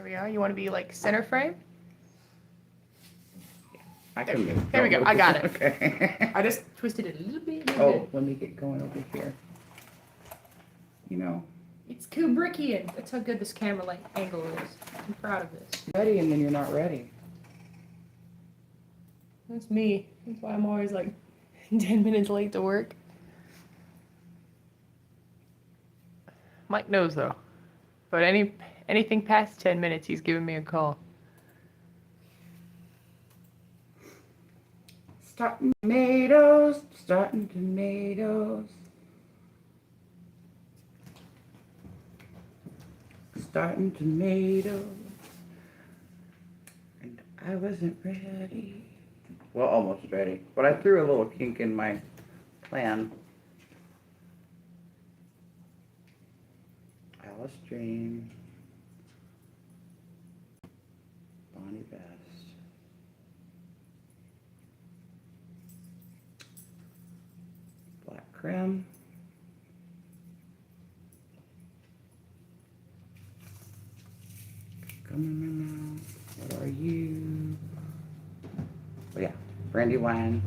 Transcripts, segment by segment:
There we are. You want to be like center frame? I can move. There we go. I got it. Okay. I just twisted it a little bit. Oh, let me get going over here. You know. It's Kubrickian. That's how good this camera angle is. I'm proud of this. Ready, and then you're not ready. That's me. That's why I'm always like 10 minutes late to work. Mike knows though. But anything past 10 minutes, he's giving me a call. Starting tomatoes, starting tomatoes. Starting tomatoes. And I wasn't ready. Well, almost ready. But I threw a little kink in my plan. Alice Dream. Bonnie Best. Black Creme. Come on, what are you? Oh yeah, brandy wine.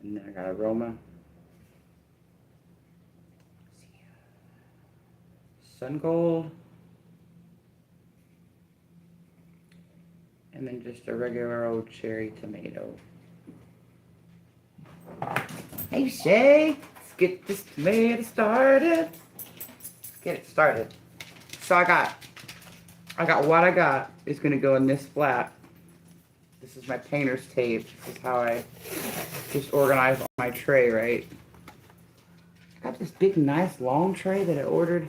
And then I got aroma. Sun Gold. And then just a regular old cherry tomato. Hey Shay, let's get this tomato started. Let's get it started. So I got what I got is gonna go in this flat. This is my painter's tape. This is how I just organize my tray, right? I got this big, nice, long tray that I ordered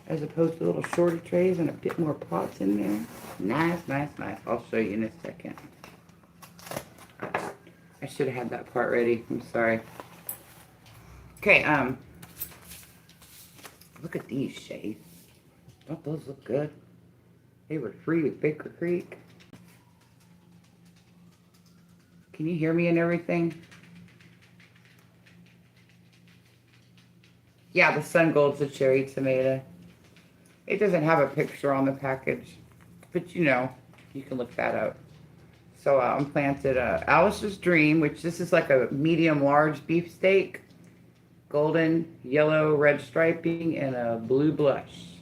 as opposed to little shorter trays and a bit more pots in there. Nice, nice, nice. I'll show you in a second. I should have had that part ready. I'm sorry. Okay, look at these shades. Don't those look good? They were free with Baker Creek. Can you hear me and everything? Yeah, the Sun Gold's a cherry tomato. It doesn't have a picture on the package, but you know, you can look that up. So I'm planted Alice's Dream, which this is like a medium large beefsteak, golden, yellow, red striping, and a blue blush.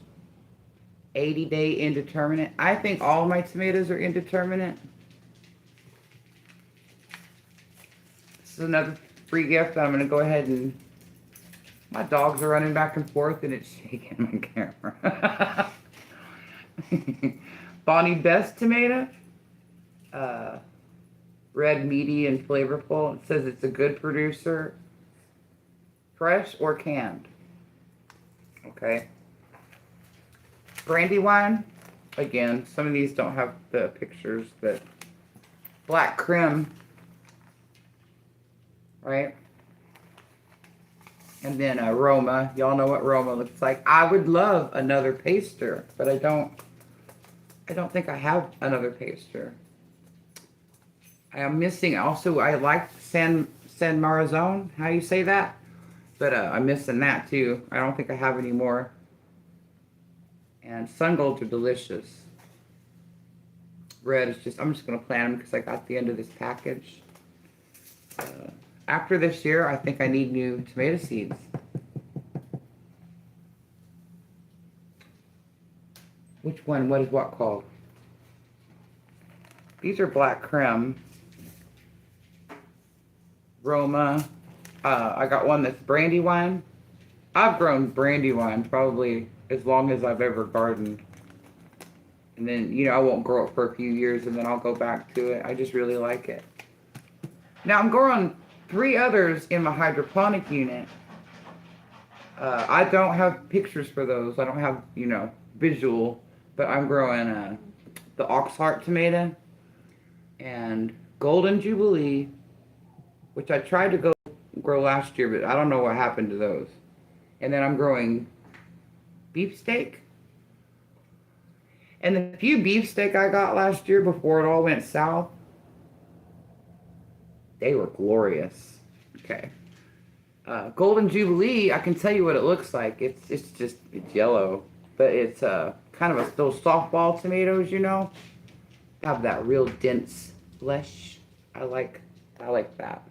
80-day indeterminate. I think all my tomatoes are indeterminate. This is another free gift that I'm gonna go ahead and, my dogs are running back and forth and it's shaking my camera. Bonnie Best tomato. Red, meaty, and flavorful. It says it's a good producer. Fresh or canned. Okay. Brandywine. Again, some of these don't have the pictures, but Black Creme. Right? And then Roma. Y'all know what Roma looks like. I would love another paster, but I don't think I have another paster. I am missing also, I like San Marzone, how you say that? But I'm missing that too. I don't think I have any more. And Sun Golds are delicious. Red is just, I'm just going to plant them because I got the end of this package. After this year, I think I need new tomato seeds. Which one? What is what called? These are Black Creme. Roma. I got one that's Brandywine. I've grown Brandywine probably as long as I've ever gardened. And then, you know, I won't grow it for a few years and then I'll go back to it. I just really like it. Now I'm growing 3 others in my hydroponic unit. I don't have pictures for those. I don't have, you know, visual. But I'm growing the Oxheart tomato and Golden Jubilee, which I tried to grow last year, but I don't know what happened to those. And then I'm growing beefsteak. And the few beefsteak I got last year before it all went south, they were glorious. Okay. Golden Jubilee, I can tell you what it looks like. It's yellow, but it's kind of those softball tomatoes, you know, have that real dense flesh. I like that.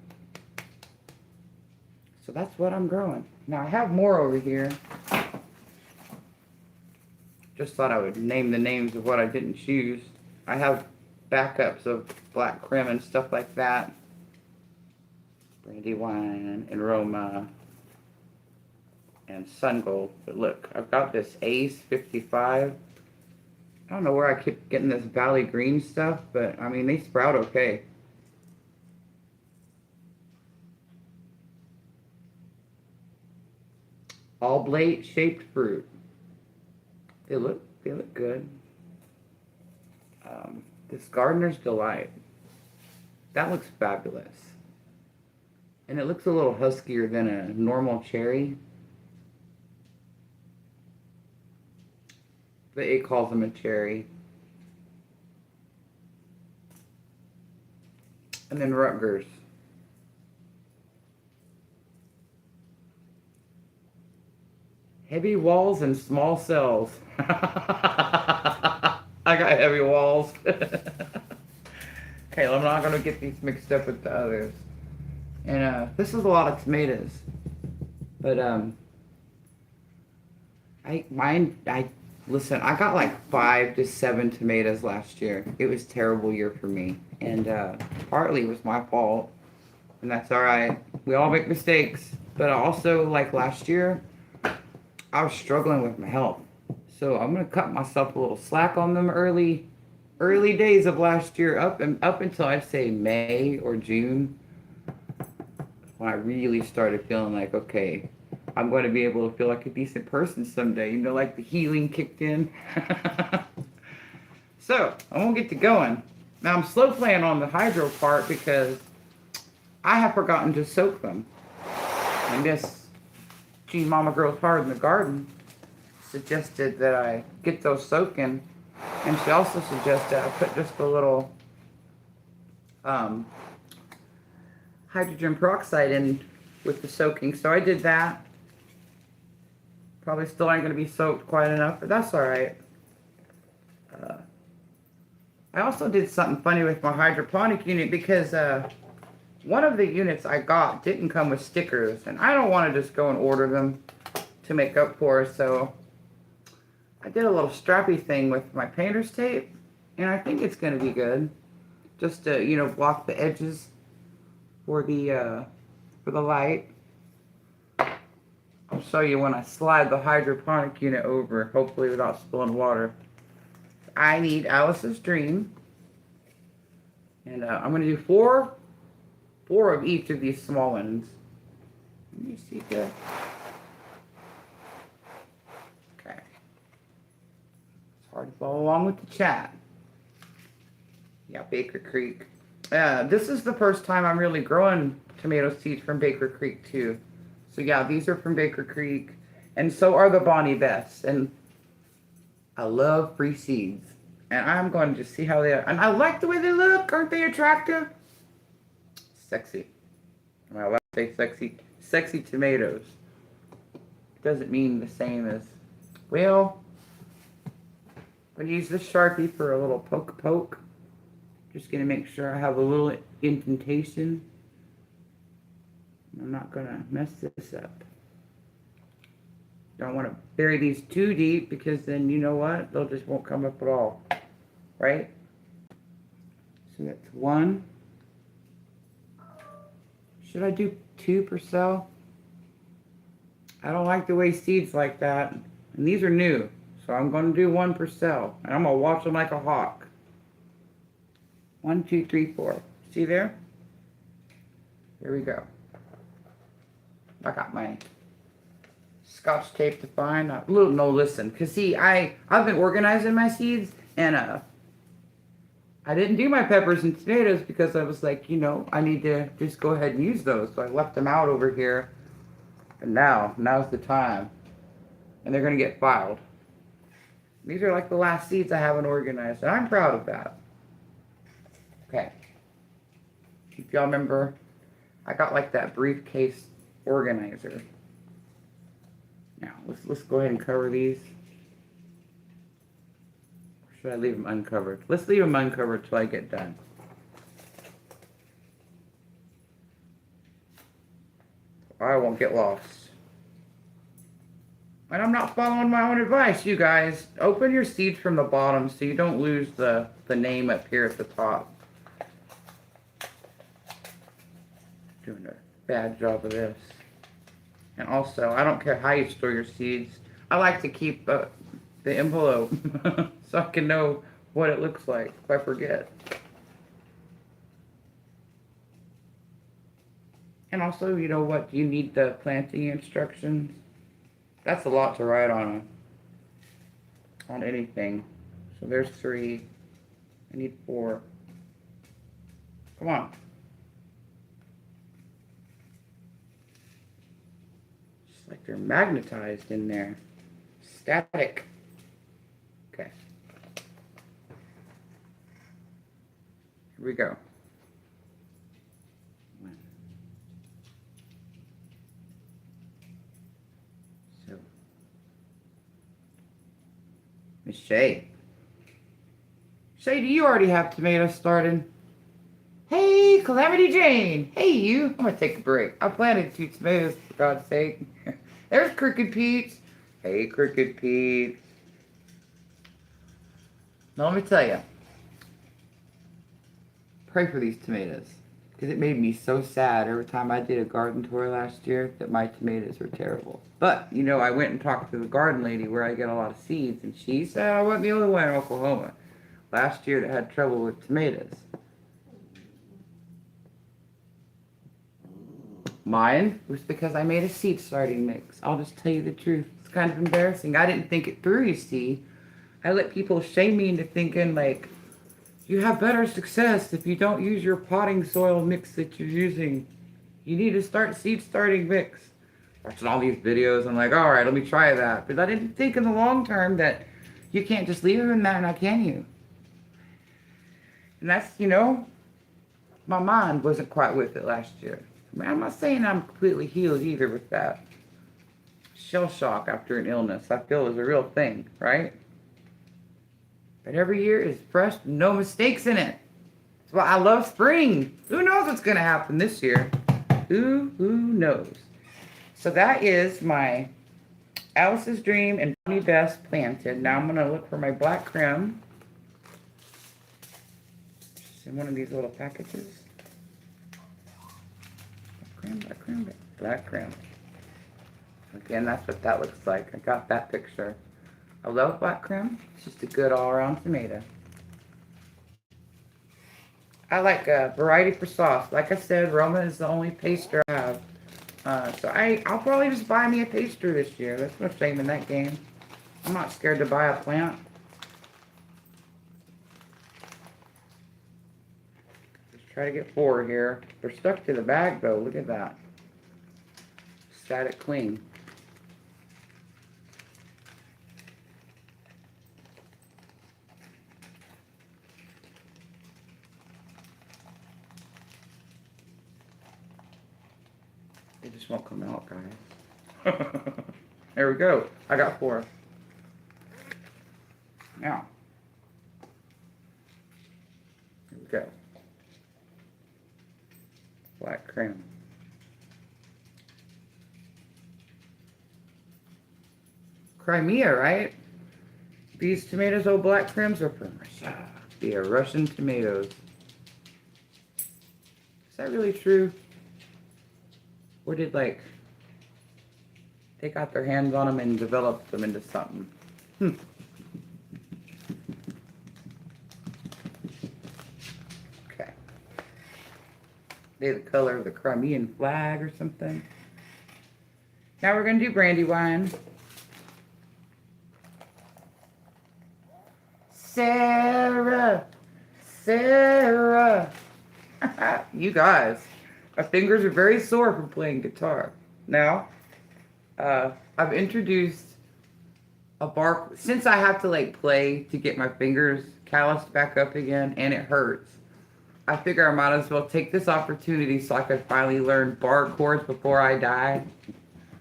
So that's what I'm growing. Now I have more over here. Just thought I would name the names of what I didn't choose. I have backups of black creme and stuff like that. Brandywine and Roma and Sun Gold. But look, I've got this Ace 55. I don't know where I keep getting this Valley Green stuff, but I mean, they sprout okay. All blade shaped fruit. They look good. This Gardener's Delight. That looks fabulous. And it looks a little huskier than a normal cherry. But it calls them a cherry. And then Rutgers. Heavy walls and small cells. I got heavy walls. Okay, I'm not going to get these mixed up with the others. And this is a lot of tomatoes. But listen, I got like 5 to 7 tomatoes last year. It was a terrible year for me. And partly it was my fault. And that's all right. We all make mistakes. But also, like last year, I was struggling with my health. So I'm gonna cut myself a little slack on them early days of last year, up until I'd say May or June, when I really started feeling like, okay, I'm going to be able to feel like a decent person someday. You know, like the healing kicked in. So I'm gonna get to going. Now I'm slow playing on the hydro part because I have forgotten to soak them. And this Gene Mama Grows Hard in the Garden suggested that I get those soaking, and she also suggested I put just a little hydrogen peroxide in with the soaking. So I did that. Probably still ain't going to be soaked quite enough, but that's all right. I also did something funny with my hydroponic unit because one of the units I got didn't come with stickers, and I don't want to just go and order them to make up for it, so I did a little strappy thing with my painter's tape, and I think it's going to be good. Just to, you know, block the edges for the light. I'll show you when I slide the hydroponic unit over, hopefully without spilling water. I need Alice's Dream, and I'm going to do four of each of these small ones. Let me see good. Okay. It's hard to follow along with the chat. Yeah, Baker Creek. This is the first time I'm really growing tomato seeds from Baker Creek too. So yeah, these are from Baker Creek, and so are the Bonnie Beths. And I love free seeds, and I'm going to just see how they are. And I like the way they look. Aren't they attractive? Sexy. Am I allowed to say sexy? Sexy tomatoes. Doesn't mean the same as, well, I'm going to use this Sharpie for a little poke. Just going to make sure I have a little indentation. I'm not going to mess this up. Don't want to bury these too deep because then, you know what? They'll just won't come up at all. Right? So that's 1. Should I do 2 per cell? I don't like to waste seeds like that. And these are new. So I'm going to do 1 per cell. And I'm going to watch them like a hawk. 1, 2, 3, 4. See there? Here we go. I got my Scotch tape to find. No, listen. Because see, I've been organizing my seeds. And I didn't do my peppers and tomatoes because I was like, you know, I need to just go ahead and use those. So I left them out over here. And now's the time. And they're going to get filed. These are like the last seeds I haven't organized. And I'm proud of that. Okay. If y'all remember, I got like that briefcase organizer. Now, let's go ahead and cover these. Or should I leave them uncovered? Let's leave them uncovered till I get done. I won't get lost. And I'm not following my own advice, you guys. Open your seeds from the bottom so you don't lose the name up here at the top. Doing a bad job of this. And also, I don't care how you store your seeds. I like to keep the envelope so I can know what it looks like if I forget. And also, you know what? You need the planting instructions. That's a lot to write on anything. So there's 3. I need 4. Come on. It's like they're magnetized in there. Static. Okay. Here we go. So, Miss Shay. Shay, do you already have tomatoes started? Hey, Calamity Jane. Hey, you. I'm going to take a break. I planted 2 tomatoes, for God's sake. There's Crooked Pete. Hey, Crooked Pete. Now, let me tell you. Pray for these tomatoes. Because it made me so sad every time I did a garden tour last year that my tomatoes were terrible. But, you know, I went and talked to the garden lady where I get a lot of seeds, and she said I wasn't the only one in Oklahoma last year that had trouble with tomatoes. Mine was because I made a seed starting mix. I'll just tell you the truth. It's kind of embarrassing. I didn't think it through, you see. I let people shame me into thinking, like, you have better success if you don't use your potting soil mix that you're using. You need to start seed starting mix. Watching all these videos, I'm like, all right, let me try that. But I didn't think in the long term that you can't just leave them in that, now can you? And that's, you know, my mind wasn't quite with it last year. I mean, I'm not saying I'm completely healed either with that. Shell shock after an illness, I feel, is a real thing, right? But every year is fresh, no mistakes in it. That's why I love spring. Who knows what's going to happen this year? Who knows? So that is my Alice's Dream and Bonnie Best planted. Now I'm going to look for my black creme. It's in one of these little packages. Black creme. Again, that's what that looks like. I got that picture. I love black creme. It's just a good all-around tomato. I like a variety for sauce. Like I said, Roma is the only paster I have. So I'll probably just buy me a paster this year. That's no shame in that game. I'm not scared to buy a plant. Just try to get 4 here. They're stuck to the bag though. Look at that. Static clean. They just won't come out, guys. There we go. I got 4. Now, here we go. Black creme. Crimea, right? These tomatoes, old black cremes, are from Russia. They are Russian tomatoes. Is that really true? Or did, like, they got their hands on them and developed them into something? Okay. They're the color of the Crimean flag or something. Now we're going to do Brandywine. Sarah! You guys. My fingers are very sore from playing guitar. Now, I've introduced a bark, since I have to like play to get my fingers calloused back up again, and it hurts. I figure I might as well take this opportunity so I could finally learn bar chords before I die.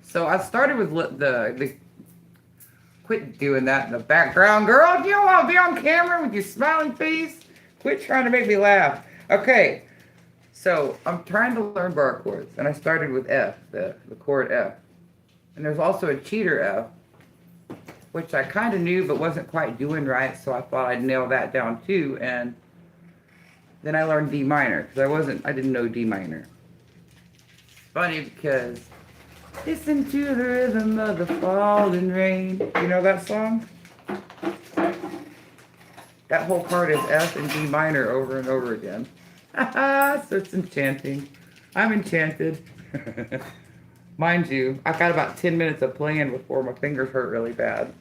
So I started with the quit doing that in the background, girl. You don't want to be on camera with your smiling face. Quit trying to make me laugh. Okay, so I'm trying to learn bar chords, and I started with F, the chord F. And there's also a cheater F, which I kind of knew but wasn't quite doing right, so I thought I'd nail that down too. And then I learned D minor, because I didn't know D minor. Funny because listen to the rhythm of the falling rain. You know that song? That whole part is F and D minor over and over again. So it's enchanting. I'm enchanted. Mind you, I've got about 10 minutes of playing before my fingers hurt really bad.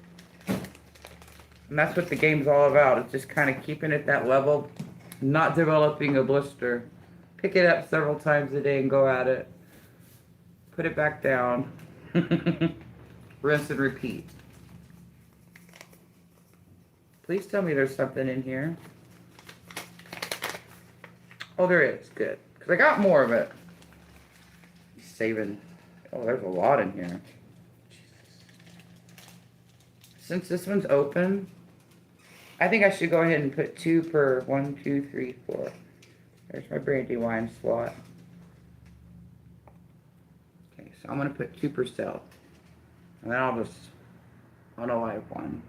And that's what the game's all about. It's just kind of keeping it that level, not developing a blister. Pick it up several times a day and go at it. Put it back down. Rinse and repeat. Please tell me there's something in here. Oh, there is. Good. Because I got more of it. Saving. Oh, there's a lot in here. Jesus. Since this one's open, I think I should go ahead and put 2 per 1, 2, 3, 4. There's my brandy wine slot. Okay, so I'm going to put 2 per cell. And then I'll just unalive one.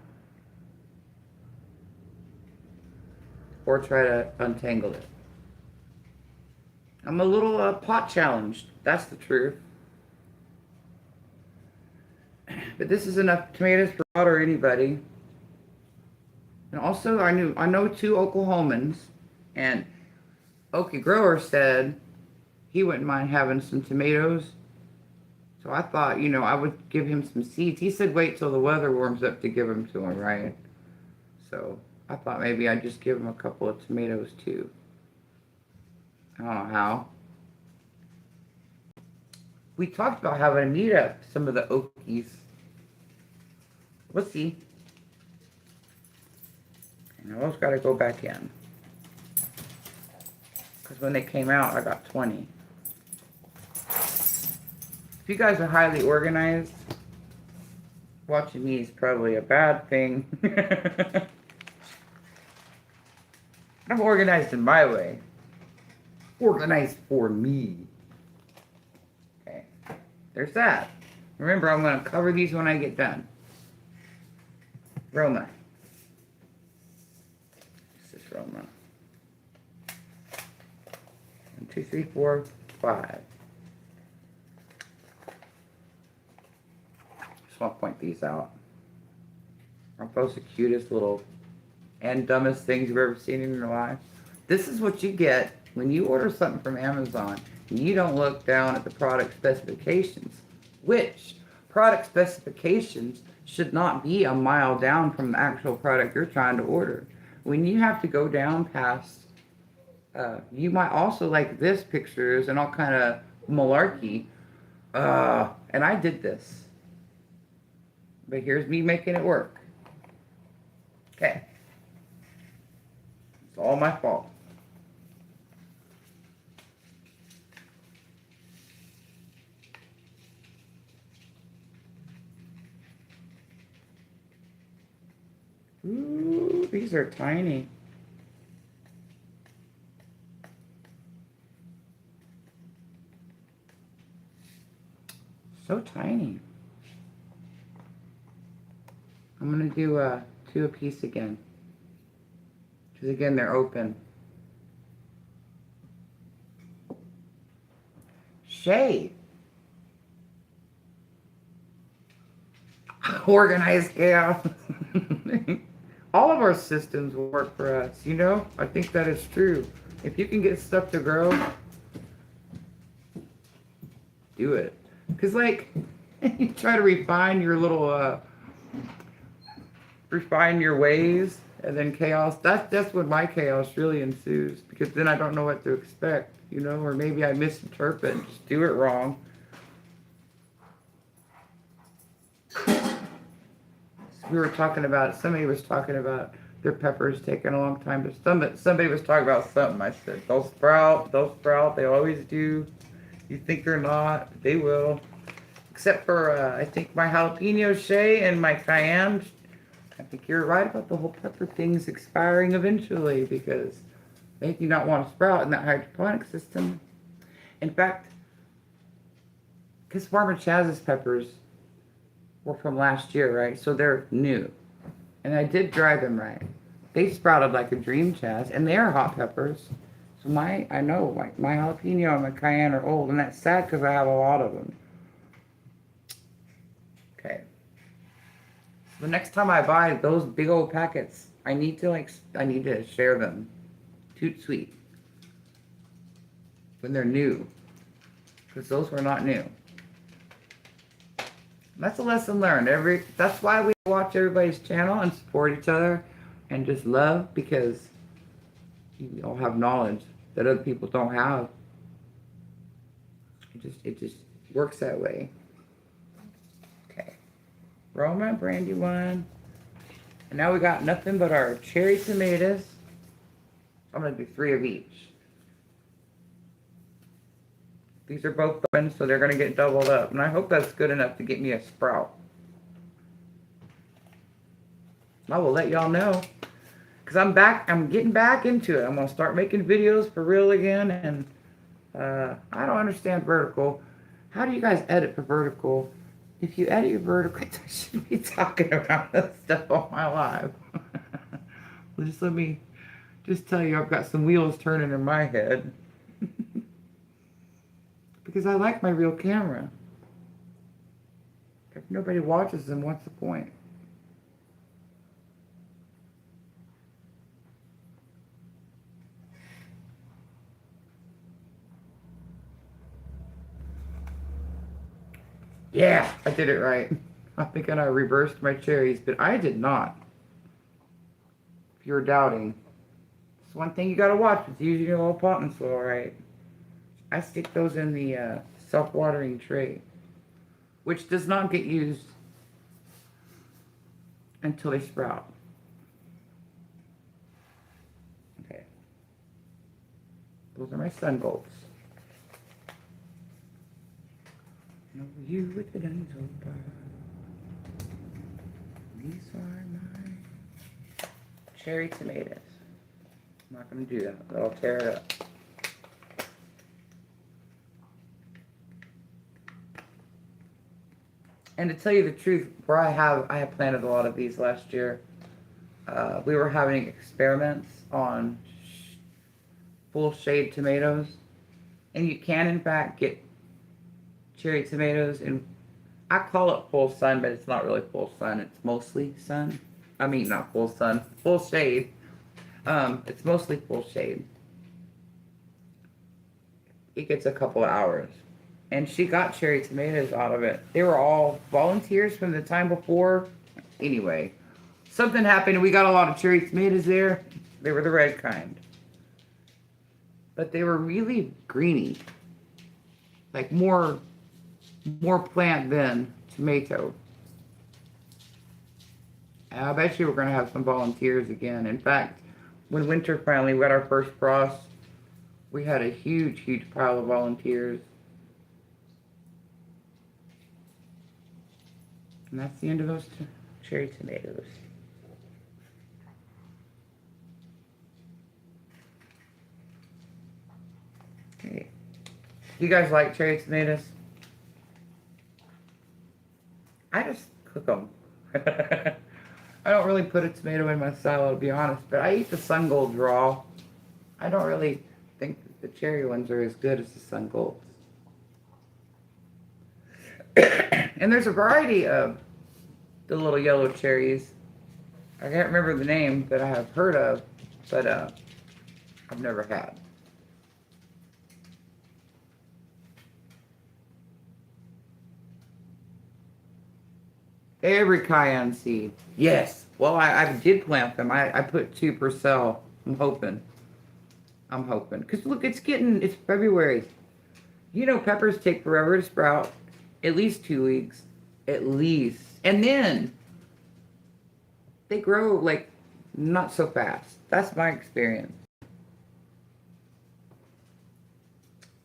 Or try to untangle it. I'm a little pot challenged. That's the truth. But this is enough tomatoes for God or anybody. And also, I know 2 Oklahomans, and Okie Grower said he wouldn't mind having some tomatoes. So I thought, I would give him some seeds. He said wait till the weather warms up to give them to him, right? So I thought maybe I'd just give him a couple of tomatoes too. I don't know how. We talked about having a meet up, some of the Okies. We'll see. And those got to go back in. Because when they came out, I got 20. If you guys are highly organized, watching me is probably a bad thing. I'm organized in my way. Organized for me. Okay, there's that. Remember, I'm going to cover these when I get done. Roma. This is Roma. 1, 2, 3, 4, 5. Just want to point these out. Aren't those the cutest little and dumbest things you've ever seen in your life? This is what you get when you order something from Amazon and you don't look down at the product specifications, which product specifications should not be a mile down from the actual product you're trying to order. When you have to go down past, you might also like this pictures and all kind of malarkey. And I did this. But here's me making it work. Okay. It's all my fault. Ooh, these are tiny. So tiny. I'm going to do 2 a piece again. Because again, they're open. Shay. Organized chaos. All of our systems work for us, I think that is true. If you can get stuff to grow, do it. Because, you try to refine your little, refine your ways, and then chaos, that's when my chaos really ensues. Because then I don't know what to expect, or maybe I misinterpret and just do it wrong. We were talking about, somebody was talking about their peppers taking a long time to somebody was talking about something. I said, they'll sprout, they always do. You think they're not, they will. Except for, I think my jalapeno shay and my cayenne. I think you're right about the whole pepper things expiring eventually because they do not want to sprout in that hydroponic system. In fact, because Farmer Chaz's peppers were from last year, right? So they're new. And I did dry them right. They sprouted like a dream, Chaz, and they are hot peppers. So I know, like my jalapeno and my cayenne are old, and that's sad because I have a lot of them. Okay. So the next time I buy those big old packets, I need to share them. Toot sweet. When they're new. Because those were not new. That's a lesson learned. That's why we watch everybody's channel and support each other and just love, because you all have knowledge that other people don't have. It just works that way. Okay. Roma, brandy one. And now we got nothing but our cherry tomatoes. I'm gonna do 3 of each. These are both open, so they're gonna get doubled up. And I hope that's good enough to get me a sprout. I will let y'all know. Because I'm getting back into it. I'm gonna start making videos for real again. And I don't understand vertical. How do you guys edit for vertical? If you edit your vertical, I shouldn't be talking about this stuff on my live. Well, just let me tell you, I've got some wheels turning in my head. Because I like my real camera. If nobody watches them, what's the point? Yeah, I did it right. I'm thinking I reversed my cherries, but I did not. If you're doubting. It's one thing you gotta watch is using your little potting soil right. I stick those in the self-watering tray, which does not get used until they sprout. Okay. Those are my sun bulbs. No, you with the guns open. These are my cherry tomatoes. I'm not going to do that. That'll tear it up. And to tell you the truth, where I have planted a lot of these last year. We were having experiments on full shade tomatoes, and you can in fact get cherry tomatoes, and I call it full sun, but it's not really full sun. It's mostly sun. I mean, not full sun, full shade. It's mostly full shade. It gets a couple of hours. And she got cherry tomatoes out of it. They were all volunteers from the time before. Anyway, something happened and we got a lot of cherry tomatoes there. They were the red kind. But they were really greeny. Like more plant than tomato. And I bet you we're going to have some volunteers again. In fact, when winter finally, we got our first frost, we had a huge, huge pile of volunteers. And that's the end of those cherry tomatoes. Okay. You guys like cherry tomatoes? I just cook them. I don't really put a tomato in my salad, to be honest, but I eat the sun golds raw. I don't really think that the cherry ones are as good as the sun golds. And there's a variety of the little yellow cherries. I can't remember the name that I have heard of, but I've never had. Every cayenne seed. Yes. Well, I did plant them. I put 2 per cell. I'm hoping. Because look, it's February. You know, peppers take forever to sprout. At least 2 weeks. At least. And then they grow like not so fast. That's my experience.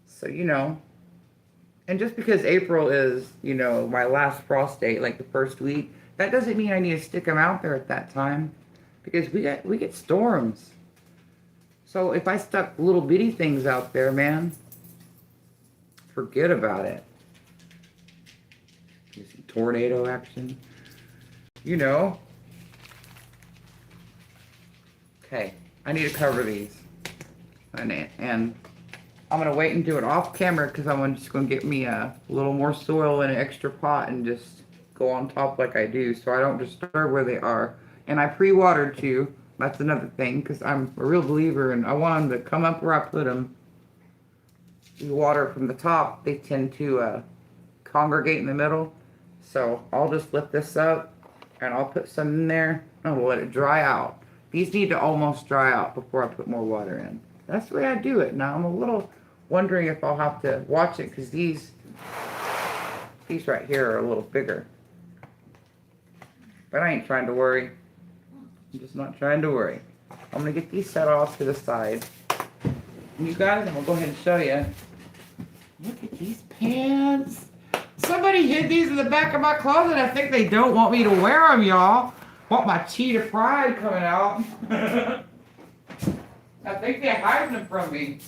So, and just because April is, my last frost date, like the first week, that doesn't mean I need to stick them out there at that time, because we get storms. So if I stuck little bitty things out there, man, forget about it. Some tornado action, you know. Okay, I need to cover these, and I'm gonna wait and do it off camera because I'm just gonna get me a little more soil in an extra pot and just go on top like I do, so I don't disturb where they are. And I pre-watered too. That's another thing, because I'm a real believer and I want them to come up where I put them. You water from the top, they tend to congregate in the middle. So I'll just lift this up and I'll put some in there and I'll let it dry out. These need to almost dry out before I put more water in. That's the way I do it. Now I'm a little wondering if I'll have to watch it, because these right here are a little bigger. But I ain't trying to worry. I'm just not trying to worry. I'm gonna get these set off to the side. And you guys, I'm gonna go ahead and show you. Look at these pants. Somebody hid these in the back of my closet. I think they don't want me to wear them, y'all. Want my cheetah pride coming out. I think they're hiding them from me.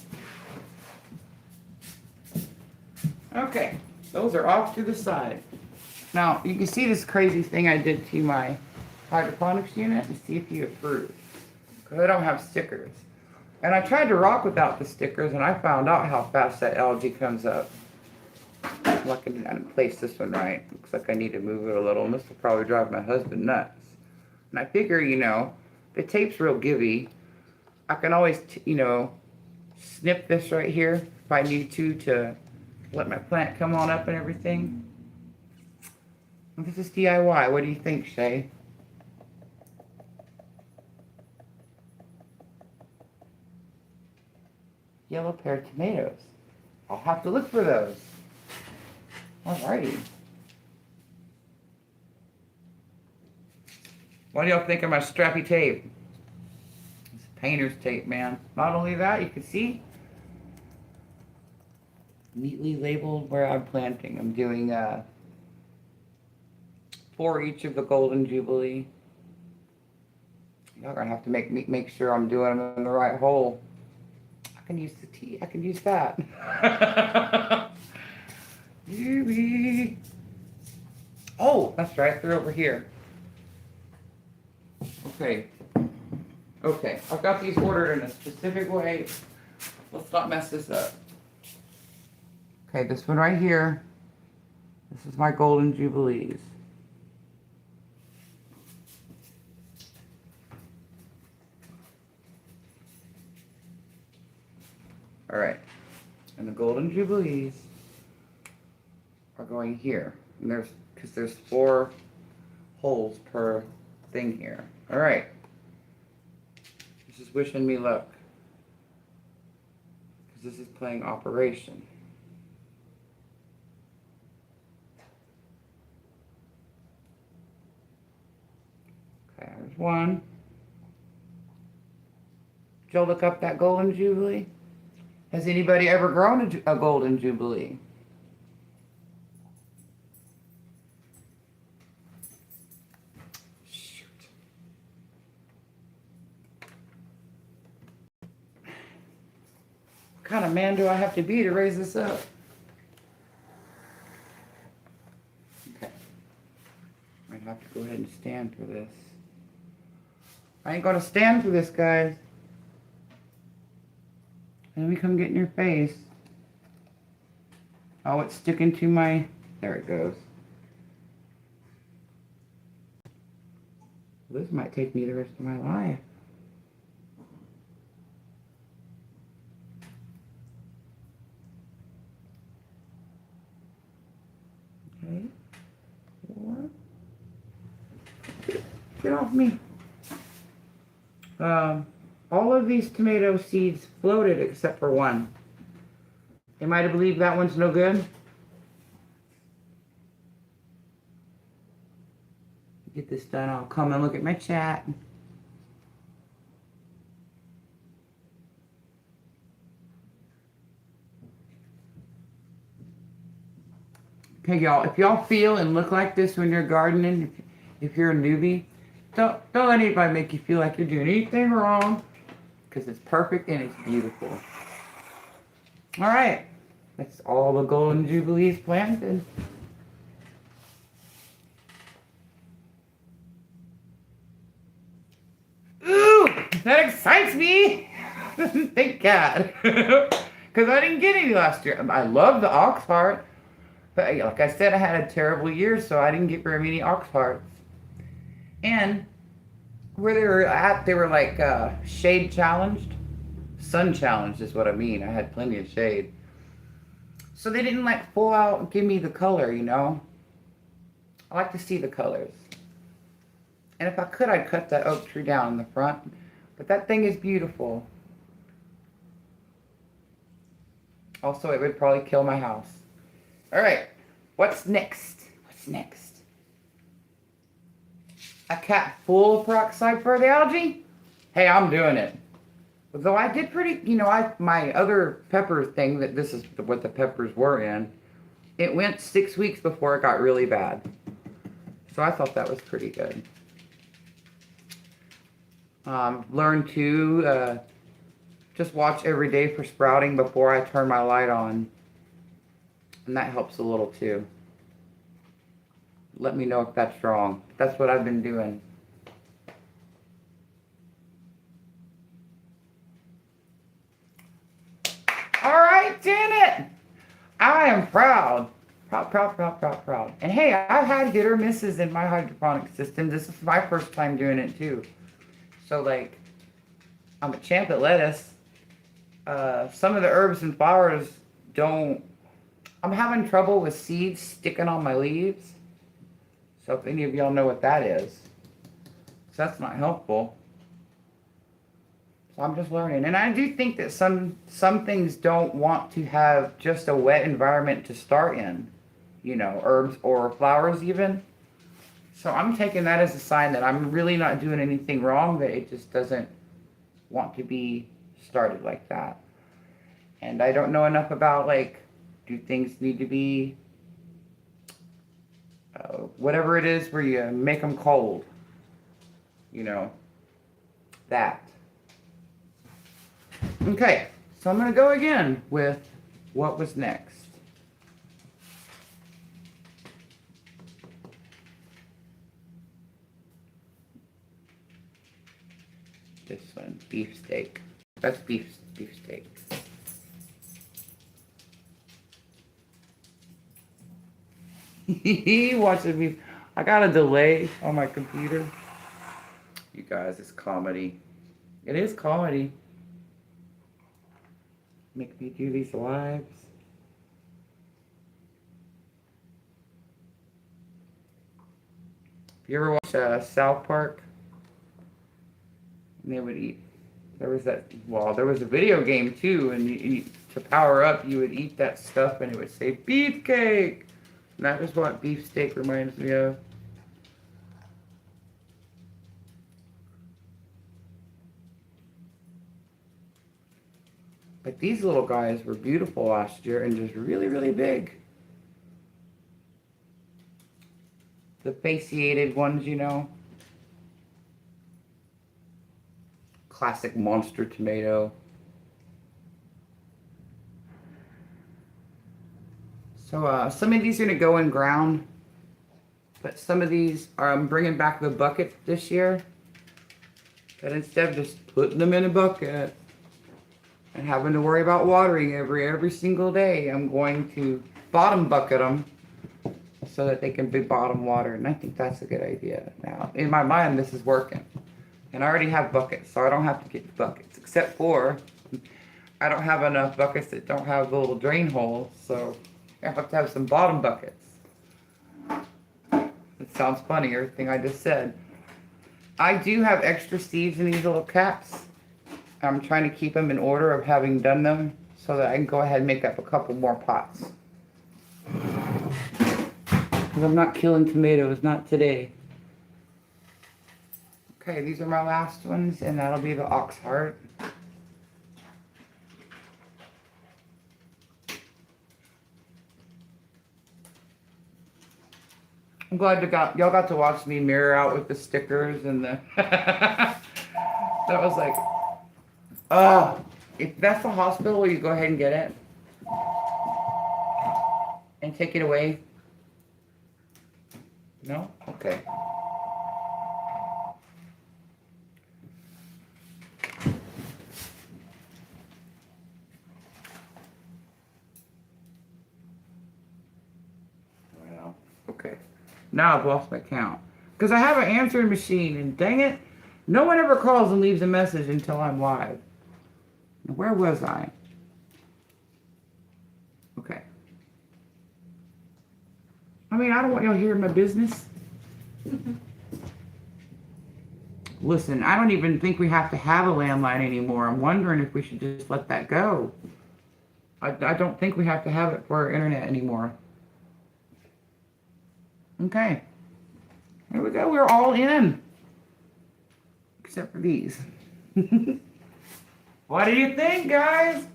Okay, those are off to the side. Now, you can see this crazy thing I did to my hydroponics unit and see if you approve. Because I don't have stickers. And I tried to rock without the stickers, and I found out how fast that algae comes up. Luckily, I didn't place this one right. Looks like I need to move it a little, and this will probably drive my husband nuts. And I figure, the tape's real givey. I can always, snip this right here if I need to let my plant come on up and everything. And this is DIY. What do you think, Shay? Yellow pear tomatoes. I'll have to look for those. Alrighty. What do y'all think of my strappy tape? It's painter's tape, man. Not only that, you can see neatly labeled where I'm planting. I'm doing for each of the Golden Jubilee. Y'all gonna have to make sure I'm doing them in the right hole. I can use the T. I can use that. Oh, that's right. They're over here. Okay. I've got these ordered in a specific way. Let's not mess this up. Okay, this one right here. This is my Golden Jubilees. All right, and the Golden Jubilees are going here. And because there's 4 holes per thing here. All right. This is wishing me luck, because this is playing Operation. Okay, there's one. Did y'all look up that Golden Jubilee? Has anybody ever grown a Golden Jubilee? Shoot. What kind of man do I have to be to raise this up? Okay. Might have to go ahead and stand for this. I ain't gonna stand for this, guys. Let me come get in your face. Oh, it's sticking to my... There it goes. This might take me the rest of my life. Okay. 4. Get off me. All of these tomato seeds floated except for one. Am I to believe that one's no good? Get this done, I'll come and look at my chat. Hey y'all, if y'all feel and look like this when you're gardening, if you're a newbie, don't let anybody make you feel like you're doing anything wrong, because it's perfect and it's beautiful. All right, that's all the golden jubilees planted. Ooh, that excites me. Thank God, because I didn't get any last year. I love the ox heart. But like I said, I had a terrible year, so I didn't get very many ox hearts. And where they were at, they were like shade challenged. Sun challenged is what I mean. I had plenty of shade. So they didn't like full out give me the color, you know? I like to see the colors. And if I could, I'd cut that oak tree down in the front. But that thing is beautiful. Also, it would probably kill my house. All right, what's next? What's next? A cap full of peroxide for the algae? Hey, I'm doing it. Though I did pretty, you know, my other pepper thing, that this is what the peppers were in, it went 6 weeks before it got really bad. So I thought that was pretty good. Learned to just watch every day for sprouting before I turn my light on. And that helps a little too. Let me know if that's wrong. That's what I've been doing. All right, Janet. I am proud. Proud. And hey, I've had hit or misses in my hydroponic system. This is my first time doing it too. So like, I'm a champ at lettuce. Some of the herbs and flowers don't. I'm having trouble with seeds sticking on my leaves. So if any of y'all know what that is, so that's not helpful. So I'm just learning. And I do think that some things don't want to have just a wet environment to start in. You know, herbs or flowers even. So I'm taking that as a sign that I'm really not doing anything wrong, that it just doesn't want to be started like that. And I don't know enough about, like, do things need to be, whatever it is where you make them cold. You know, that. Okay, so I'm going to go again with what was next. This one, beefsteak. That's beefsteak. Watching me. I got a delay on my computer. You guys, it's comedy. It is comedy. Make me do these lives. If you ever watch South Park, and they would eat. There was a video game too, and to power up, you would eat that stuff, and it would say beefcake. And that is what beefsteak reminds me of. But these little guys were beautiful last year and just really, really big. The fasciated ones, you know. Classic monster tomato. So some of these are going to go in ground, but some of these I'm bringing back the bucket this year. But instead of just putting them in a bucket and having to worry about watering every single day, I'm going to bottom bucket them so that they can be bottom water. And I think that's a good idea. Now, in my mind, this is working. And I already have buckets, so I don't have to get buckets. Except for, I don't have enough buckets that don't have the little drain holes, so I have to have some bottom buckets. It sounds funny, everything I just said. I do have extra seeds in these little caps. I'm trying to keep them in order of having done them so that I can go ahead and make up a couple more pots. Because I'm not killing tomatoes, not today. Okay, these are my last ones, and that'll be the ox heart. glad y'all got to watch me mirror out with the stickers and the. That was like, if that's the hospital, will you go ahead and get it and take it away? No? Okay. Well, okay. Now I've lost my count. Because I have an answering machine, and dang it, no one ever calls and leaves a message until I'm live. Where was I? Okay. I mean, I don't want y'all hearing my business. Listen, I don't even think we have to have a landline anymore. I'm wondering if we should just let that go. I don't think we have to have it for our internet anymore. Okay. Here we go. We're all in. Except for these. What do you think, guys?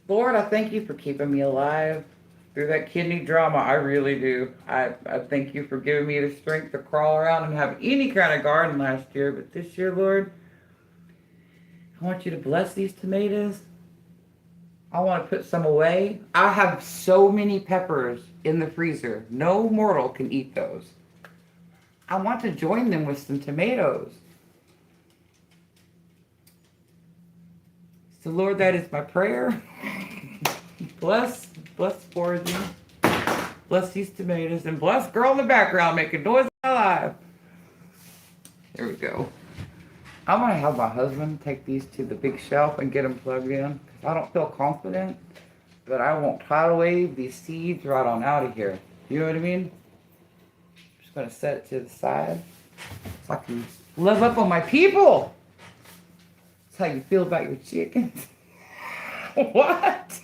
Lord, I thank you for keeping me alive through that kidney drama. I really do. I thank you for giving me the strength to crawl around and have any kind of garden last year. But this year, Lord, I want you to bless these tomatoes. I want to put some away. I have so many peppers in the freezer. No mortal can eat those. I want to join them with some tomatoes. So Lord, that is my prayer. Bless foraging. Bless these tomatoes. And bless girl in the background making noise alive. There we go. I'm going to have my husband take these to the big shelf and get them plugged in. Because I don't feel confident that I won't tidal wave these seeds right on out of here. You know what I mean? I'm just going to set it to the side so I can live up on my people. That's how you feel about your chickens. What?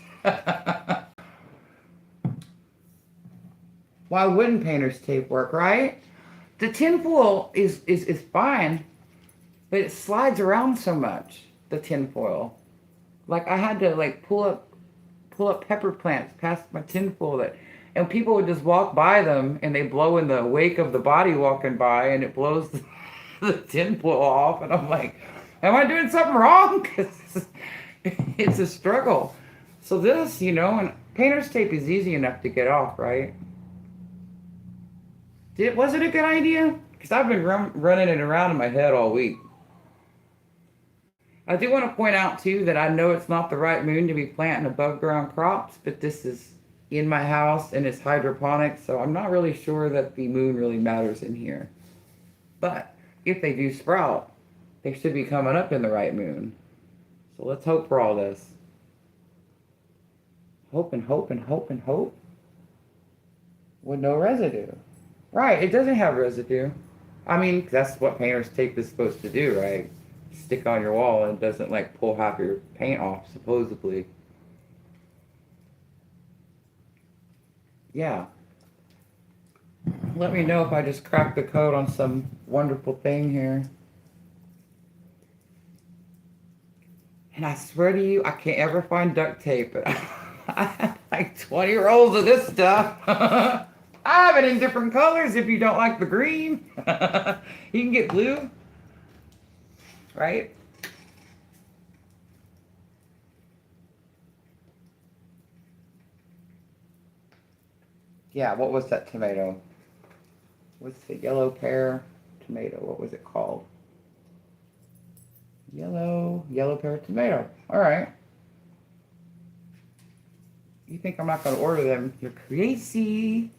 Why wouldn't painter's tape work, right? The tinfoil is fine, but it slides around so much, the tinfoil. Like I had to like pull up pepper plants past my tinfoil and people would just walk by them and they blow in the wake of the body walking by and it blows the tinfoil off and I'm like, am I doing something wrong? Because it's a struggle. So this, and painter's tape is easy enough to get off, right? Was it a good idea? Because I've been running it around in my head all week. I do want to point out, too, that I know it's not the right moon to be planting above ground crops, but this is in my house and it's hydroponic, so I'm not really sure that the moon really matters in here. But if they do sprout, they should be coming up in the right moon. So let's hope for all this. Hope and hope and hope and hope. With no residue. Right, it doesn't have residue. I mean, that's what painter's tape is supposed to do, right? Stick on your wall and it doesn't like pull half your paint off, supposedly. Yeah. Let me know if I just cracked the code on some wonderful thing here. And I swear to you, I can't ever find duct tape, but I have like 20 rolls of this stuff. I have it in different colors if you don't like the green. You can get blue. Right? Yeah, what was that tomato? What's the yellow pear tomato? What was it called? Yellow pear tomato. All right. You think I'm not going to order them? You're crazy.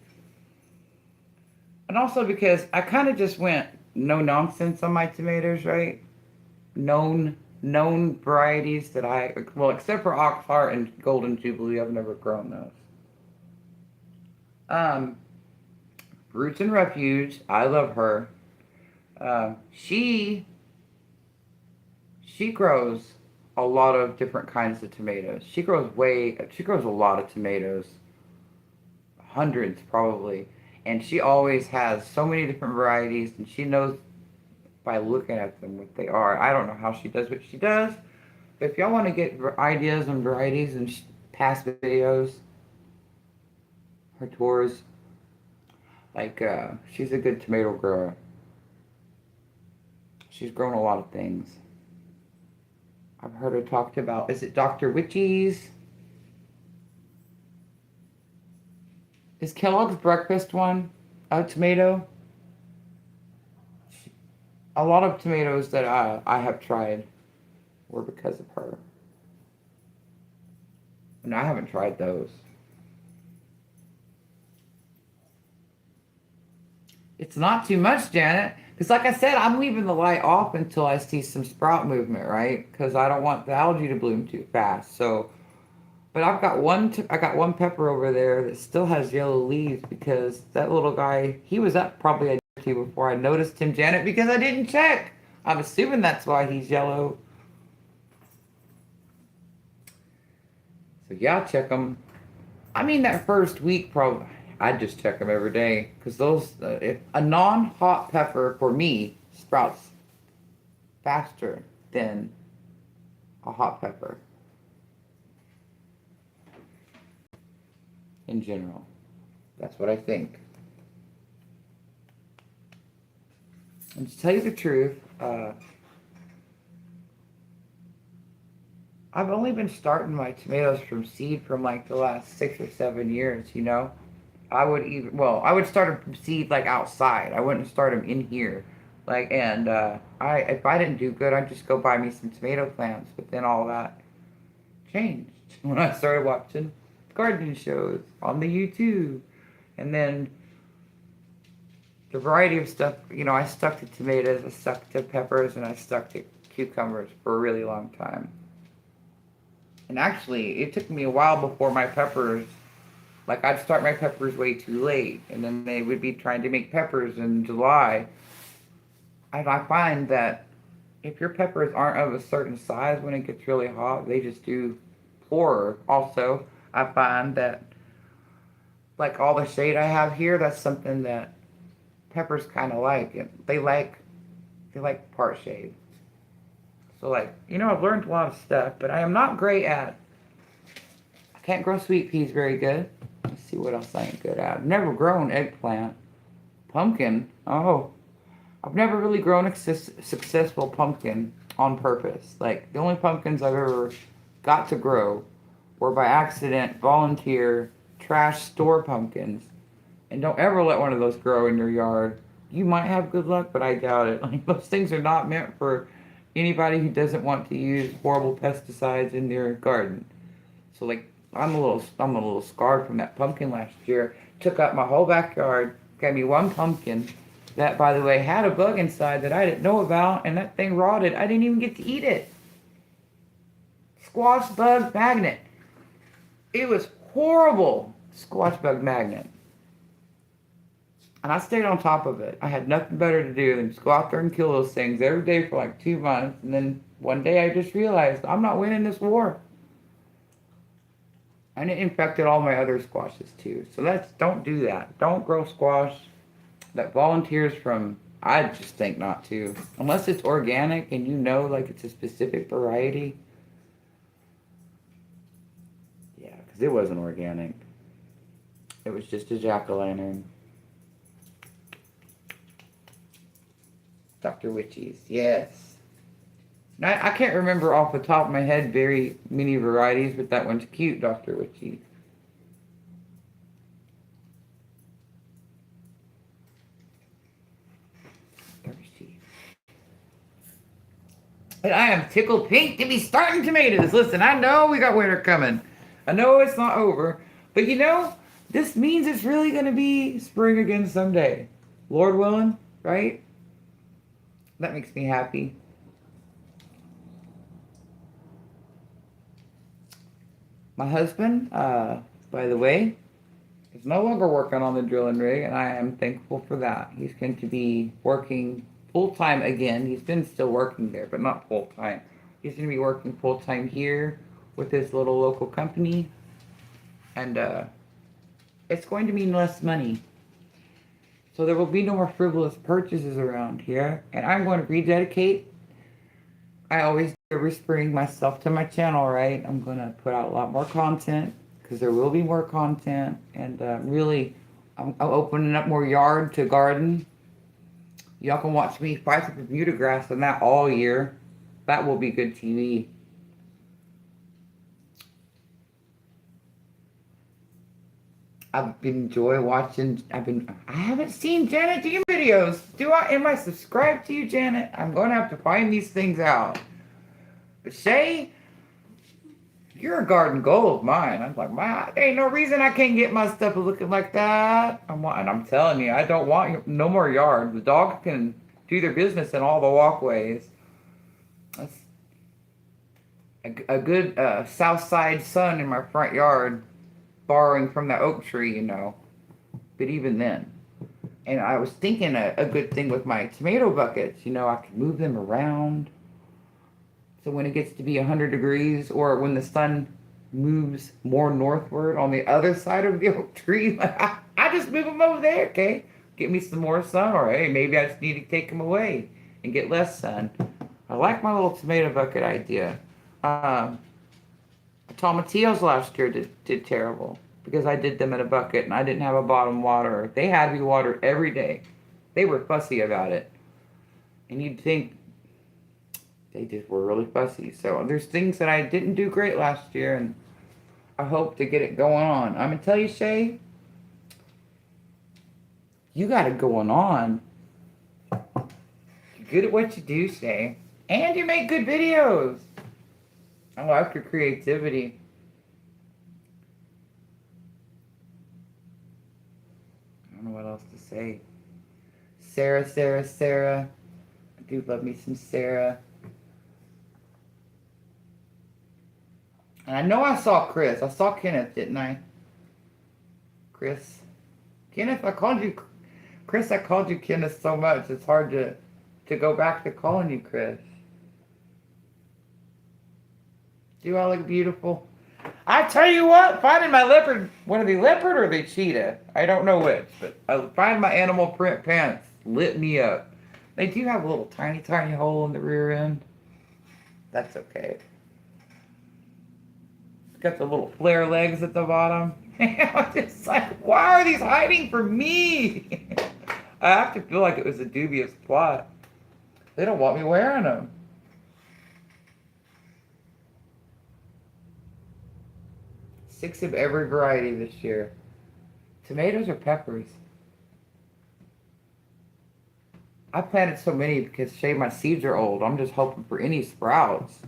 And also because I kind of just went no nonsense on my tomatoes, right? Known varieties that except for Oxheart and Golden Jubilee, I've never grown those. Roots and Refuge, I love her. She grows a lot of different kinds of tomatoes. She grows a lot of tomatoes. Hundreds probably. And she always has so many different varieties and she knows by looking at them what they are. I don't know how she does what she does, if y'all want to get ideas and varieties and past videos, her tours, like she's a good tomato grower. She's grown a lot of things. I've heard her talked about, is it Dr. Witchy's? Is Kellogg's breakfast one a tomato? A lot of tomatoes that I have tried were because of her. And I haven't tried those. It's not too much, Janet. Because like I said, I'm leaving the light off until I see some sprout movement, right? Because I don't want the algae to bloom too fast. So, but I've got I got one pepper over there that still has yellow leaves because that little guy, he was up probably a day or two before I noticed him, Janet, because I didn't check. I'm assuming that's why he's yellow. So yeah, check them. I mean, that first week, probably, I'd just check them every day. Because those, if a non-hot pepper, for me, sprouts faster than a hot pepper. In general. That's what I think. And to tell you the truth, I've only been starting my tomatoes from seed from like the last 6 or 7 years, you know? I would start them from seed like outside. I wouldn't start them in here. Like, and if I didn't do good, I'd just go buy me some tomato plants. But then all that changed when I started watching gardening shows on the YouTube. And then the variety of stuff, you know, I stuck to tomatoes, I stuck to peppers, and I stuck to cucumbers for a really long time. And actually, it took me a while before my peppers, like I'd start my peppers way too late, and then they would be trying to make peppers in July. And I find that if your peppers aren't of a certain size when it gets really hot, they just do poorer. Also, I find that like all the shade I have here, that's something that peppers kind of like. They like part shade. So like, you know, I've learned a lot of stuff, but I am not great at, I can't grow sweet peas very good. Let's see what else I ain't good at. I've never grown eggplant. Pumpkin, oh, I've never really grown a successful pumpkin on purpose. Like, the only pumpkins I've ever got to grow were by accident, volunteer, trash store pumpkins. And don't ever let one of those grow in your yard. You might have good luck, but I doubt it. Like, those things are not meant for anybody who doesn't want to use horrible pesticides in their garden. So like, I'm a little scarred from that pumpkin last year. Took up my whole backyard. Gave me one pumpkin that, by the way, had a bug inside that I didn't know about, and that thing rotted. I didn't even get to eat it. Squash bug magnet. It was horrible. Squash bug magnet. And I stayed on top of it. I had nothing better to do than just go out there and kill those things every day for like 2 months. And then one day I just realized I'm not winning this war. And it infected all my other squashes too. So don't do that. Don't grow squash that volunteers from, I just think not to. Unless it's organic and you know like it's a specific variety. Yeah, because it wasn't organic. It was just a jack-o'-lantern. Dr. Witchy's, yes. Now, I can't remember off the top of my head very many varieties, but that one's cute, Dr. Witchy. Thirsty. And I am tickled pink to be starting tomatoes. Listen, I know we got winter coming. I know it's not over. But you know, this means it's really going to be spring again someday. Lord willing, right? That makes me happy. My husband, by the way, is no longer working on the drilling rig, and I am thankful for that. He's going to be working full-time again. He's been still working there, but not full-time. He's going to be working full-time here with his little local company, and it's going to mean less money. So there will be no more frivolous purchases around here, and I'm going to rededicate. I always every spring myself to my channel, right? I'm going to put out a lot more content because there will be more content. And really, I'm opening up more yard to garden. Y'all can watch me fight the Bermuda grass and that all year. That will be good TV. I've been enjoy watching. I haven't seen Janet do videos. Am I subscribed to you, Janet? I'm going to have to find these things out. But Shay, you're a garden goal of mine. I'm like, there ain't no reason I can't get my stuff looking like that. And I'm telling you, I don't want no more yard. The dogs can do their business in all the walkways. That's a good south side sun in my front yard, borrowing from the oak tree, you know. But even then. And I was thinking a good thing with my tomato buckets, you know, I could move them around. So when it gets to be 100 degrees, or when the sun moves more northward on the other side of the oak tree, I just move them over there, okay? Get me some more sun, or hey, maybe I just need to take them away and get less sun. I like my little tomato bucket idea. Tomatillos last year did terrible because I did them in a bucket and I didn't have a bottom water. They had to be watered every day. They were fussy about it. And you'd think they just were really fussy. So there's things that I didn't do great last year, and I hope to get it going on. I'm going to tell you, Shay, you got it going on. You're good at what you do, Shay. And you make good videos. I like your creativity. I don't know what else to say. Sarah. I do love me some Sarah. And I know I saw Chris. I saw Kenneth, didn't I? Chris. Kenneth, I called you. Chris, I called you Kenneth so much. It's hard to go back to calling you Chris. Do I look beautiful? I tell you what, finding my leopard, one of the leopard or the cheetah, I don't know which, but I find my animal print pants lit me up. They do have a little tiny hole in the rear end. That's okay. Got the little flare legs at the bottom. I'm just like, why are these hiding from me? I have to feel like it was a dubious plot. They don't want me wearing them. 6 of every variety this year. Tomatoes or peppers? I planted so many because, Shay, my seeds are old. I'm just hoping for any sprouts.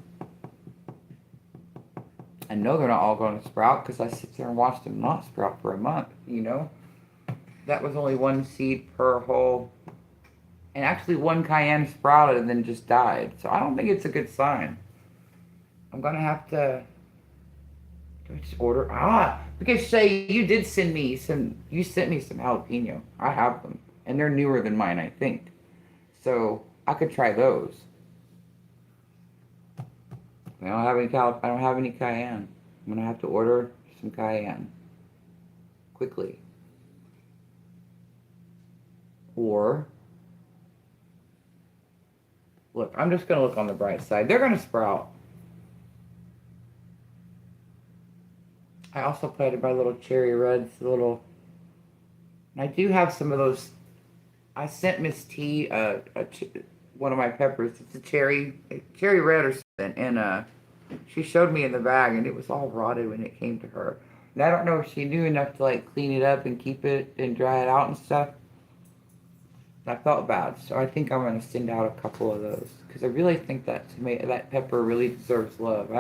I know they're not all going to sprout because I sit there and watch them not sprout for a month, you know? That was only 1 seed per hole. And actually 1 cayenne sprouted and then just died. So I don't think it's a good sign. I'm going to have to just order. Because, Shay, you did send me some, you sent me some jalapeno. I have them. And they're newer than mine, I think. So I could try those. I don't have any cayenne. I'm gonna have to order some cayenne quickly. Or look, I'm just gonna look on the bright side. They're gonna sprout. I also planted my little cherry reds, and I do have some of those. I sent Miss T one of my peppers. It's a cherry red or something, and she showed me in the bag, and it was all rotted when it came to her. And I don't know if she knew enough to like clean it up and keep it and dry it out and stuff. I felt bad, so I think I'm gonna send out a couple of those because I really think that pepper really deserves love.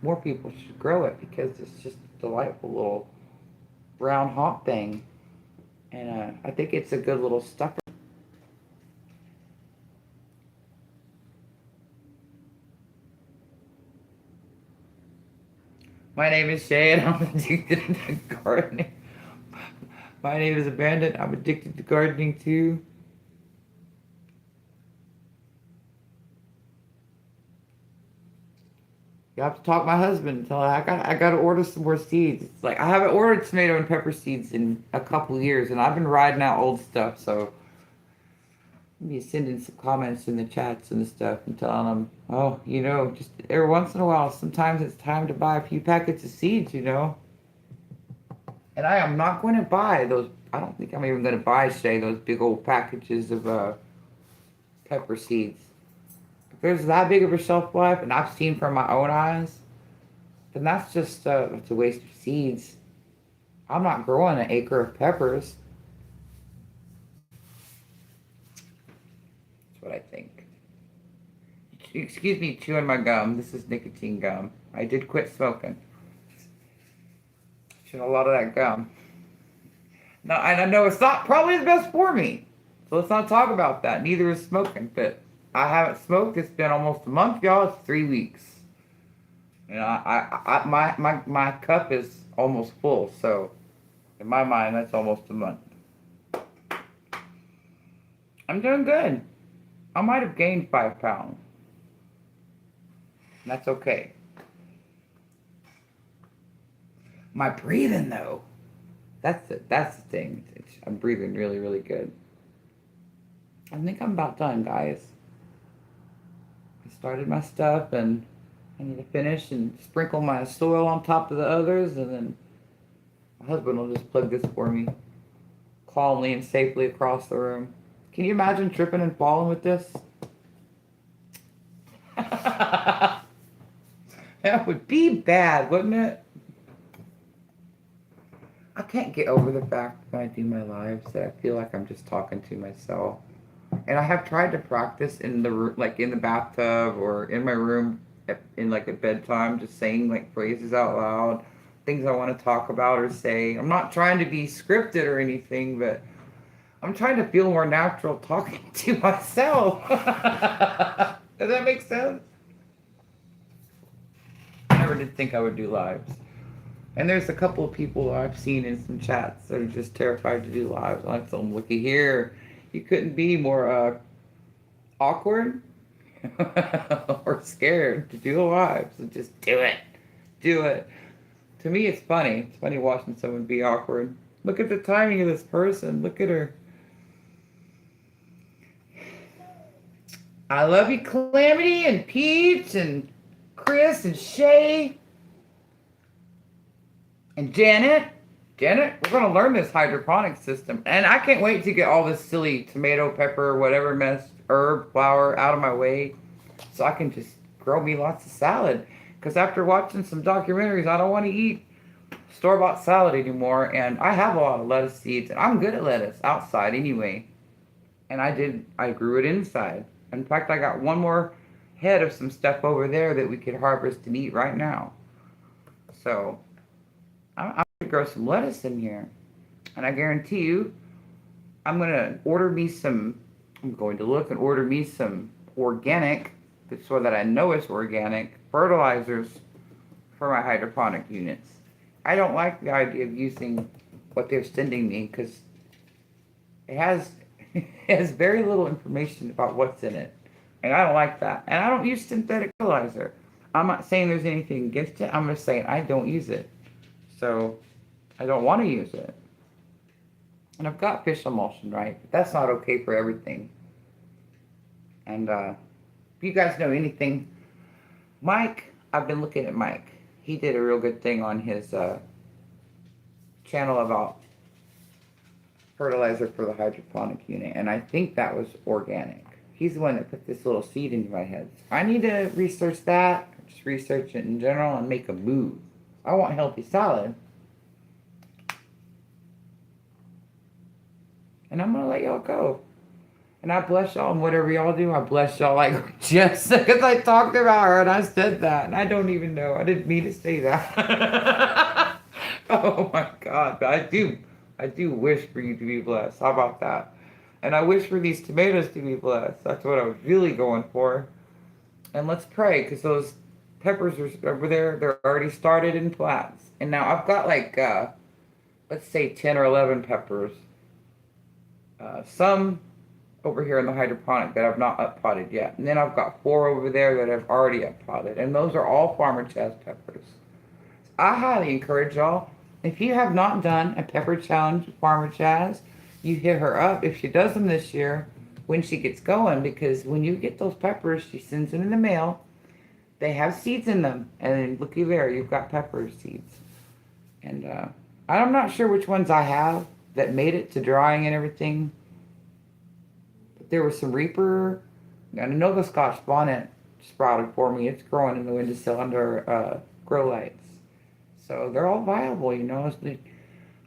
More people should grow it because it's just a delightful little brown hot thing, and I think it's a good little stuffer. My name is Shay, and I'm addicted to gardening. My name is Abandoned. I'm addicted to gardening too. You have to talk to my husband and tell him I got to order some more seeds. It's like I haven't ordered tomato and pepper seeds in a couple years, and I've been riding out old stuff. So Be sending some comments in the chats and stuff and telling them, oh, just every once in a while, sometimes it's time to buy a few packets of seeds. And I am not going to buy those. I don't think I'm even going to buy, say, those big old packages of pepper seeds. If there's that big of a shelf life, and I've seen from my own eyes, then that's just it's a waste of seeds. I'm not growing an acre of peppers. That's what I think. Excuse me, chewing my gum. This is nicotine gum. I did quit smoking. Chewing a lot of that gum. Now, and I know it's not probably the best for me. So let's not talk about that. Neither is smoking. But I haven't smoked. It's been almost a month, y'all. It's 3 weeks. And my cup is almost full. So in my mind, that's almost a month. I'm doing good. I might have gained 5 pounds. That's okay. My breathing, though. That's the thing. I'm breathing really, really good. I think I'm about done, guys. I started my stuff, and I need to finish and sprinkle my soil on top of the others, and then my husband will just plug this for me calmly and safely across the room. Can you imagine tripping and falling with this? That would be bad, wouldn't it? I can't get over the fact when I do my lives that I feel like I'm just talking to myself. And I have tried to practice in the like in the bathtub or in my room in like at bedtime, just saying like phrases out loud, things I want to talk about or say. I'm not trying to be scripted or anything, but I'm trying to feel more natural talking to myself. Does that make sense? I never did think I would do lives. And there's a couple of people I've seen in some chats that are just terrified to do lives. I tell them, looky here, you couldn't be more awkward or scared to do a live. So just do it. Do it. To me, it's funny. It's funny watching someone be awkward. Look at the timing of this person. Look at her. I love you, Calamity and Peach and Chris and Shay. And Janet, we're going to learn this hydroponic system. And I can't wait to get all this silly tomato, pepper, whatever mess, herb, flour out of my way so I can just grow me lots of salad. Because after watching some documentaries, I don't want to eat store-bought salad anymore. And I have a lot of lettuce seeds. And I'm good at lettuce outside anyway. And I grew it inside. In fact, I got one more head of some stuff over there that we could harvest and eat right now. So I'm going to grow some lettuce in here. And I guarantee you, I'm going to order me some, I'm going to look and order me some organic, so that I know it's organic, fertilizers for my hydroponic units. I don't like the idea of using what they're sending me because it has very little information about what's in it. And I don't like that. And I don't use synthetic fertilizer. I'm not saying there's anything against it. I'm just saying I don't use it. So I don't want to use it. And I've got fish emulsion, right? But that's not okay for everything. And if you guys know anything, Mike, I've been looking at Mike. He did a real good thing on his channel about fertilizer for the hydroponic unit. And I think that was organic. He's the one that put this little seed into my head. I need to research that, just research it in general and make a move. I want healthy salad. And I'm going to let y'all go. And I bless y'all and whatever y'all do, I bless y'all like Jessica, because I talked about her and I said that. And I don't even know. I didn't mean to say that. Oh my God. But I do wish for you to be blessed. How about that? And I wish for these tomatoes to be blessed. That's what I was really going for. And let's pray, because those peppers are over there. They're already started in plants. And now I've got like, let's say 10 or 11 peppers. Some over here in the hydroponic that I've not up-potted yet. And then I've got 4 over there that I've already up-potted. And those are all Farmer Chaz peppers. So I highly encourage y'all, if you have not done a pepper challenge with Farmer Chaz, you hit her up. If she does them this year, when she gets going, because when you get those peppers, she sends them in the mail. They have seeds in them, and looky there, you've got pepper seeds. And I'm not sure which ones I have that made it to drying and everything. But there was some Reaper, and I know the Scotch bonnet sprouted for me. It's growing in the windowsill under grow lights. So they're all viable, you know.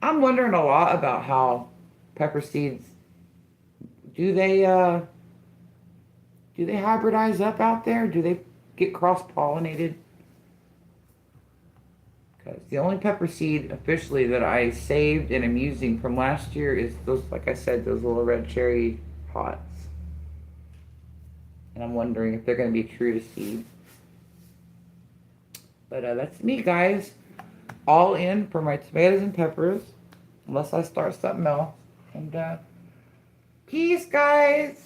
I'm wondering a lot about how pepper seeds, do they hybridize up out there? Do they get cross-pollinated? Because the only pepper seed officially that I saved and am using from last year is those, like I said, those little red cherry pots. And I'm wondering if they're going to be true to seed. But that's me, guys. All in for my tomatoes and peppers. Unless I start something else. And peace, guys.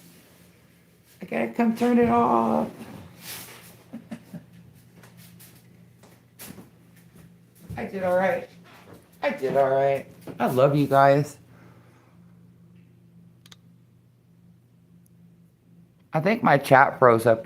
I gotta come turn it off. I did all right. I did all right. I love you guys. I think my chat froze up